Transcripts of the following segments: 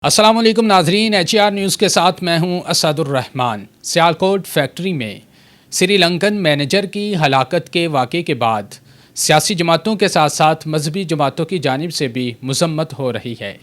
السلام علیکم ناظرین، HR نیوز کے ساتھ میں ہوں اسد الرحمان۔ سیالکوٹ فیکٹری میں سری لنکن مینیجر کی ہلاکت کے واقعے کے بعد سیاسی جماعتوں کے ساتھ ساتھ مذہبی جماعتوں کی جانب سے بھی مذمت ہو رہی ہے۔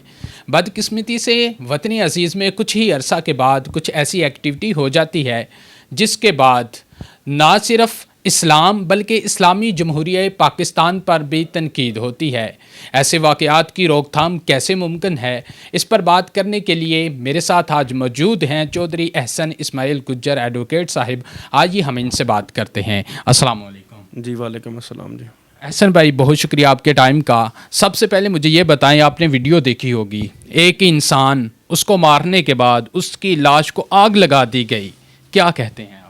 بدقسمتی سے وطن عزیز میں کچھ ہی عرصہ کے بعد کچھ ایسی ایکٹیویٹی ہو جاتی ہے جس کے بعد نہ صرف اسلام بلکہ اسلامی جمہوریہ پاکستان پر بھی تنقید ہوتی ہے۔ ایسے واقعات کی روک تھام کیسے ممکن ہے، اس پر بات کرنے کے لیے میرے ساتھ آج موجود ہیں چودھری احسن اسماعیل گجر ایڈوکیٹ صاحب۔ آئیے ہم ان سے بات کرتے ہیں۔ السلام علیکم۔ جی وعلیکم السلام۔ جی احسن بھائی، بہت شکریہ آپ کے ٹائم کا۔ سب سے پہلے مجھے یہ بتائیں، آپ نے ویڈیو دیکھی ہوگی، ایک انسان اس کو مارنے کے بعد اس کی لاش کو آگ لگا دی گئی، کیا کہتے ہیں آپ؟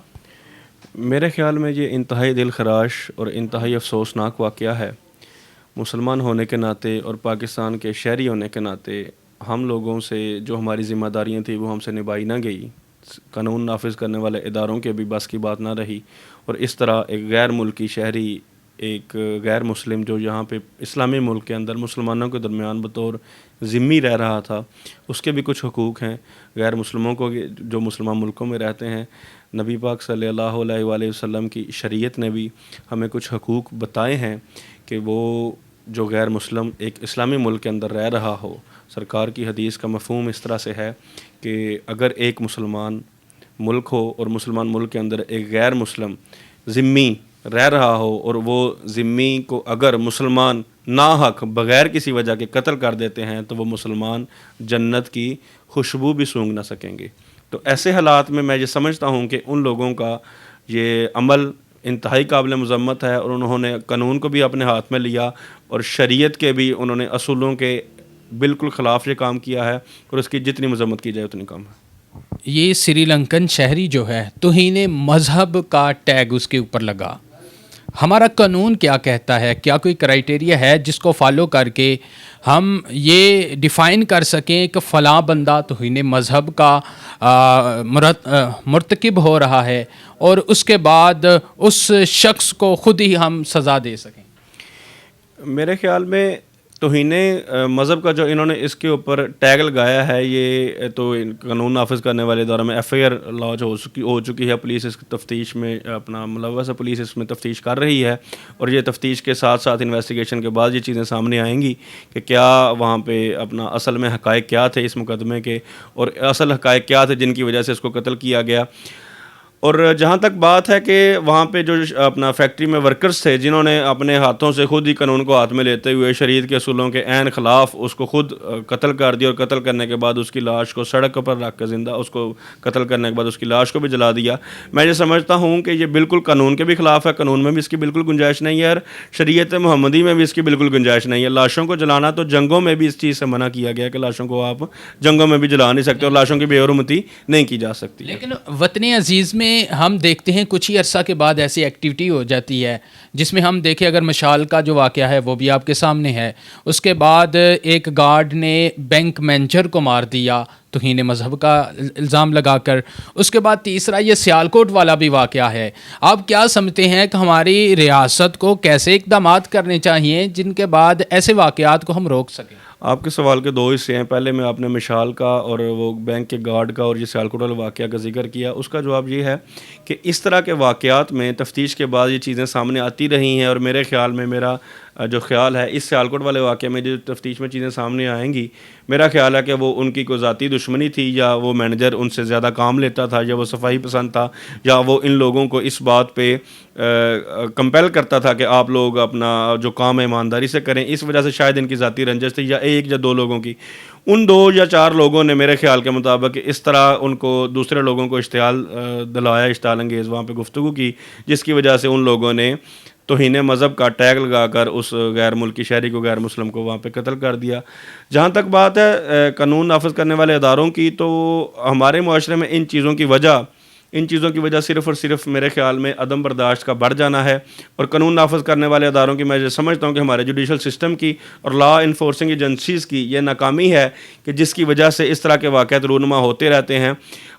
میرے خیال میں یہ انتہائی دل خراش اور انتہائی افسوسناک واقعہ ہے۔ مسلمان ہونے کے ناطے اور پاکستان کے شہری ہونے کے ناطے ہم لوگوں سے جو ہماری ذمہ داریاں تھیں وہ ہم سے نبھائی نہ گئی، قانون نافذ کرنے والے اداروں کے بھی بس کی بات نہ رہی، اور اس طرح ایک غیر ملکی شہری، ایک غیر مسلم جو یہاں پہ اسلامی ملک کے اندر مسلمانوں کے درمیان بطور ذمہ رہ رہا تھا، اس کے بھی کچھ حقوق ہیں غیر مسلموں کو جو مسلمان ملکوں میں رہتے ہیں۔ نبی پاک صلی اللہ علیہ وآلہ وسلم کی شریعت نے بھی ہمیں کچھ حقوق بتائے ہیں کہ وہ جو غیر مسلم ایک اسلامی ملک کے اندر رہ رہا ہو۔ سرکار کی حدیث کا مفہوم اس طرح سے ہے کہ اگر ایک مسلمان ملک ہو اور مسلمان ملک کے اندر ایک غیر مسلم ذمی رہ رہا ہو، اور وہ ذمی کو اگر مسلمان ناحق بغیر کسی وجہ کے قتل کر دیتے ہیں تو وہ مسلمان جنت کی خوشبو بھی سونگھ نہ سکیں گے۔ تو ایسے حالات میں یہ سمجھتا ہوں کہ ان لوگوں کا یہ عمل انتہائی قابل مذمت ہے، اور انہوں نے قانون کو بھی اپنے ہاتھ میں لیا اور شریعت کے بھی انہوں نے اصولوں کے بالکل خلاف یہ کام کیا ہے، اور اس کی جتنی مذمت کی جائے اتنی کم ہے۔ یہ سری لنکن شہری جو ہے توہین مذہب کا ٹیگ اس کے اوپر لگا، ہمارا قانون کیا کہتا ہے؟ کیا کوئی کرائٹیریا ہے جس کو فالو کر کے ہم یہ ڈیفائن کر سکیں کہ فلاں بندہ توہین مذہب کا مرتکب ہو رہا ہے اور اس کے بعد اس شخص کو خود ہی ہم سزا دے سکیں؟ میرے خیال میں توہین مذہب کا جو انہوں نے اس کے اوپر ٹیگ لگایا ہے، یہ تو قانون نافذ کرنے والے اداروں میں FIR لاج ہو چکی ہے۔ پولیس اس کی تفتیش میں اپنا ملوث ہے، پولیس اس میں تفتیش کر رہی ہے، اور یہ تفتیش کے ساتھ ساتھ انویسٹیگیشن کے بعد یہ چیزیں سامنے آئیں گی کہ کیا وہاں پہ اپنا اصل میں حقائق کیا تھے اس مقدمے کے، اور اصل حقائق کیا تھے جن کی وجہ سے اس کو قتل کیا گیا۔ اور جہاں تک بات ہے کہ وہاں پہ جو اپنا فیکٹری میں ورکرز تھے جنہوں نے اپنے ہاتھوں سے خود ہی قانون کو ہاتھ میں لیتے ہوئے شریعت کے اصولوں کے عین خلاف اس کو خود قتل کر دیا، اور قتل کرنے کے بعد اس کی لاش کو سڑک پر رکھ کر زندہ اس کو قتل کرنے کے بعد اس کی لاش کو بھی جلا دیا، میں یہ سمجھتا ہوں کہ یہ بالکل قانون کے بھی خلاف ہے۔ قانون میں بھی اس کی بالکل گنجائش نہیں ہے، اور شریعت محمدی میں بھی اس کی بالکل گنجائش نہیں ہے۔ لاشوں کو جلانا تو جنگوں میں بھی اس چیز سے منع کیا گیا کہ لاشوں کو آپ جنگوں میں بھی جلا نہیں سکتے، اور لاشوں کی بے حرمتی نہیں کی جا سکتی۔ لیکن وطن عزیز میں ہم دیکھتے ہیں کچھ ہی عرصہ کے بعد ایسی ایکٹیویٹی ہو جاتی ہے جس میں ہم دیکھیں، اگر مشال کا جو واقعہ ہے وہ بھی آپ کے سامنے ہے، اس کے بعد ایک گارڈ نے بینک مینیجر کو مار دیا توہین مذہب کا الزام لگا کر، اس کے بعد تیسرا یہ سیالکوٹ والا بھی واقعہ ہے۔ آپ کیا سمجھتے ہیں کہ ہماری ریاست کو کیسے اقدامات کرنے چاہیے جن کے بعد ایسے واقعات کو ہم روک سکیں؟ آپ کے سوال کے دو حصے ہیں۔ پہلے میں آپ نے مشال کا اور وہ بینک کے گارڈ کا اور یہ سیالکوٹ والے واقعہ کا ذکر کیا، اس کا جواب یہ ہے کہ اس طرح کے واقعات میں تفتیش کے بعد یہ چیزیں سامنے آتی رہی ہیں، اور میرے خیال میں میرا جو خیال ہے اس سیالکوٹ والے واقعے میں جو تفتیش میں چیزیں سامنے آئیں گی، میرا خیال ہے کہ وہ ان کی کوئی ذاتی دشمنی تھی، یا وہ مینیجر ان سے زیادہ کام لیتا تھا، یا وہ صفائی پسند تھا، یا وہ ان لوگوں کو اس بات پہ کمپیل کرتا تھا کہ آپ لوگ اپنا جو کام ہے ایمانداری سے کریں، اس وجہ سے شاید ان کی ذاتی رنجش تھی، یا ایک یا دو لوگوں کی۔ ان 2 یا 4 لوگوں نے میرے خیال کے مطابق اس طرح ان کو دوسرے لوگوں کو اشتعال دلایا، اشتعال انگیز وہاں پہ گفتگو کی، جس کی وجہ سے ان لوگوں نے توہین مذہب کا ٹیگ لگا کر اس غیر ملکی شہری کو، غیر مسلم کو وہاں پہ قتل کر دیا۔ جہاں تک بات ہے قانون نافذ کرنے والے اداروں کی، تو ہمارے معاشرے میں ان چیزوں کی وجہ صرف اور صرف میرے خیال میں عدم برداشت کا بڑھ جانا ہے، اور قانون نافذ کرنے والے اداروں کی میں یہ سمجھتا ہوں کہ ہمارے جوڈیشل سسٹم کی اور لا انفورسنگ ایجنسیز کی یہ ناکامی ہے کہ جس کی وجہ سے اس طرح کے واقعات رونما ہوتے رہتے ہیں۔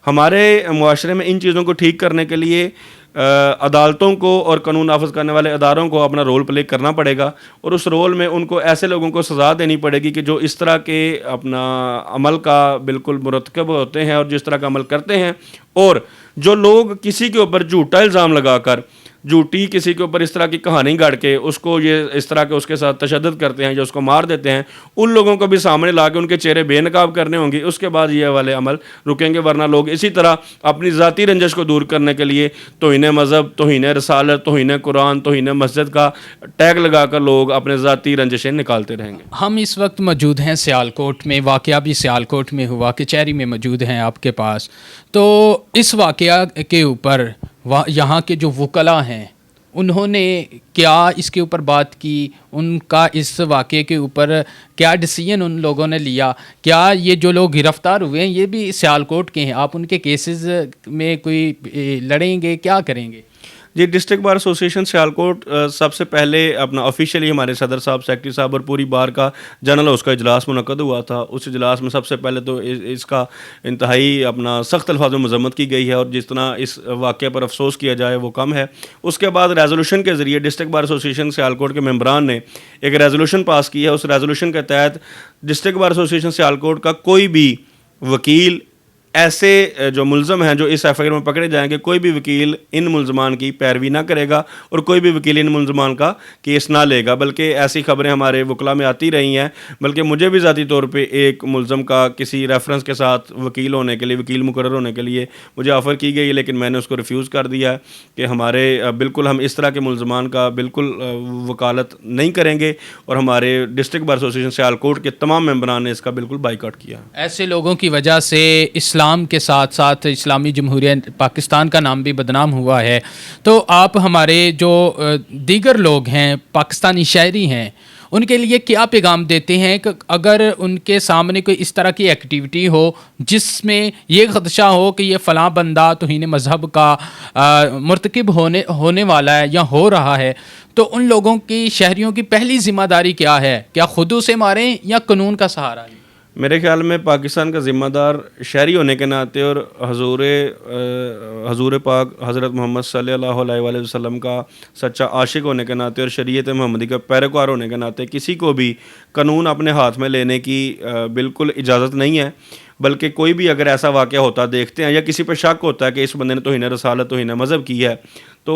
ہمارے معاشرے میں ان چیزوں کو ٹھیک کرنے کے لیے عدالتوں کو اور قانون نافذ کرنے والے اداروں کو اپنا رول پلے کرنا پڑے گا، اور اس رول میں ان کو ایسے لوگوں کو سزا دینی پڑے گی کہ جو اس طرح کے اپنا عمل کا بالکل مرتکب ہوتے ہیں اور جس طرح کا عمل کرتے ہیں، اور جو لوگ کسی کے اوپر جھوٹا الزام لگا کر، جھوٹی کسی کے اوپر اس طرح کی کہانی گاڑ کے اس کو یہ اس طرح کے اس کے ساتھ تشدد کرتے ہیں یا اس کو مار دیتے ہیں، ان لوگوں کو بھی سامنے لا کے ان کے چہرے بے نقاب کرنے ہوں گے، اس کے بعد یہ والے عمل رکیں گے، ورنہ لوگ اسی طرح اپنی ذاتی رنجش کو دور کرنے کے لیے توہین مذہب، توہین رسالت، توہین قرآن، توہین مسجد کا ٹیگ لگا کر لوگ اپنے ذاتی رنجشیں نکالتے رہیں گے۔ ہم اس وقت موجود ہیں سیالکوٹ میں، واقعہ بھی سیالکوٹ میں ہوا، کچہری میں موجود ہیں آپ کے پاس، تو اس واقعہ کے اوپر یہاں کے جو وکلاء ہیں انہوں نے کیا اس کے اوپر بات کی، ان کا اس واقعے کے اوپر کیا ڈیسیژن ان لوگوں نے لیا؟ کیا یہ جو لوگ گرفتار ہوئے ہیں یہ بھی سیالکوٹ کے ہیں؟ آپ ان کے کیسز میں کوئی لڑیں گے، کیا کریں گے؟ جی، ڈسٹرکٹ بار ایسوسیشن سیالکوٹ سب سے پہلے اپنا آفیشیلی ہمارے صدر صاحب، سیکرٹری صاحب اور پوری بار کا جنرل اس کا اجلاس منعقد ہوا تھا۔ اس اجلاس میں سب سے پہلے تو اس کا انتہائی اپنا سخت الفاظ میں مذمت کی گئی ہے، اور جس طرح اس واقعے پر افسوس کیا جائے وہ کم ہے۔ اس کے بعد ریزولوشن کے ذریعے ڈسٹرکٹ بار ایسوسیشن سیالکوٹ کے ممبران نے ایک ریزولوشن پاس کی ہے۔ اس ریزولوشن کے تحت ڈسٹرکٹ بار ایسوسیشن سیالکوٹ کا کوئی بھی وکیل، ایسے جو ملزم ہیں جو اس ایف آئی آر میں پکڑے جائیں گے، کوئی بھی وکیل ان ملزمان کی پیروی نہ کرے گا اور کوئی بھی وکیل ان ملزمان کا کیس نہ لے گا، بلکہ ایسی خبریں ہمارے وکلا میں آتی رہی ہیں۔ بلکہ مجھے بھی ذاتی طور پہ ایک ملزم کا کسی ریفرنس کے ساتھ وکیل ہونے کے لیے، وکیل مقرر ہونے کے لیے مجھے آفر کی گئی، لیکن میں نے اس کو ریفیوز کر دیا کہ ہمارے بالکل ہم اس طرح کے ملزمان کا بالکل وکالت نہیں کریں گے، اور ہمارے ڈسٹرکٹ بار ایسوسیشن سیالکوٹ کے تمام ممبران نے اس کا بالکل بائیکاٹ کیا۔ ایسے لوگوں کی وجہ سے اسلام کے ساتھ ساتھ اسلامی جمہوریہ پاکستان کا نام بھی بدنام ہوا ہے، تو آپ ہمارے جو دیگر لوگ ہیں، پاکستانی شہری ہیں، ان کے لیے کیا پیغام دیتے ہیں کہ اگر ان کے سامنے کوئی اس طرح کی ایکٹیویٹی ہو جس میں یہ خدشہ ہو کہ یہ فلاں بندہ توہین مذہب کا مرتکب ہونے والا ہے یا ہو رہا ہے، تو ان لوگوں کی، شہریوں کی پہلی ذمہ داری کیا ہے؟ کیا خود اسے ماریں یا قانون کا سہارا لیں؟ میرے خیال میں پاکستان کا ذمہ دار شہری ہونے کے ناطے اور حضور پاک حضرت محمد صلی اللہ علیہ وآلہ وسلم کا سچا عاشق ہونے کے ناطے اور شریعت محمدی کا پیروکار ہونے کے ناطے کسی کو بھی قانون اپنے ہاتھ میں لینے کی بالکل اجازت نہیں ہے، بلکہ کوئی بھی اگر ایسا واقعہ ہوتا دیکھتے ہیں یا کسی پہ شک ہوتا ہے کہ اس بندے نے توہین رسالت، توہین مذہب کی ہے، تو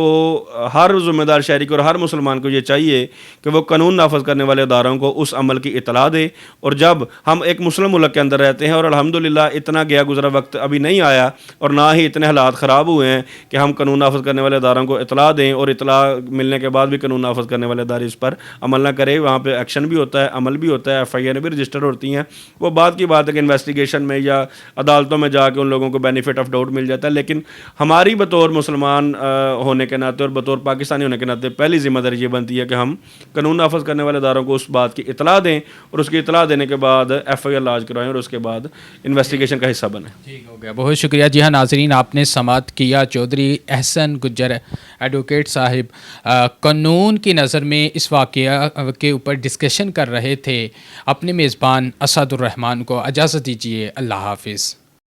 ہر ذمہ دار شہری کو اور ہر مسلمان کو یہ چاہیے کہ وہ قانون نافذ کرنے والے اداروں کو اس عمل کی اطلاع دے۔ اور جب ہم ایک مسلم ملک کے اندر رہتے ہیں اور الحمدللہ اتنا گیا گزرا وقت ابھی نہیں آیا اور نہ ہی اتنے حالات خراب ہوئے ہیں کہ ہم قانون نافذ کرنے والے اداروں کو اطلاع دیں، اور اطلاع ملنے کے بعد بھی قانون نافذ کرنے والے ادارے اس پر عمل نہ کرے، وہاں پہ ایکشن بھی ہوتا ہے، عمل بھی ہوتا ہے، ایف آئی آر بھی رجسٹر ہوتی ہیں، وہ بات کی بات ہے کہ انویسٹیگیشن میں یا عدالتوں میں جا کے ان لوگوں کو بینیفٹ آف ڈاؤٹ مل جاتا ہے۔ لیکن ہماری بطور مسلمان ہونے کے ناطے اور بطور پاکستانی ہونے کے ناطے پہلی ذمہ داری یہ بنتی ہے کہ ہم قانون نافذ کرنے والے اداروں کو اس بات کی اطلاع دیں، اور اس کی اطلاع دینے کے بعد ایف آئی آر لاج کروائیں اور اس کے بعد انویسٹیگیشن کا حصہ بنیں۔ ٹھیک ہو گیا، بہت شکریہ۔ جی ہاں ناظرین، آپ نے سماعت کیا چودھری احسن گجر ایڈوکیٹ صاحب قانون کی نظر میں اس واقعہ کے اوپر ڈسکشن کر رہے تھے۔ اپنے میزبان اسد الرحمان کو اجازت دیجیے، اللہ حافظ۔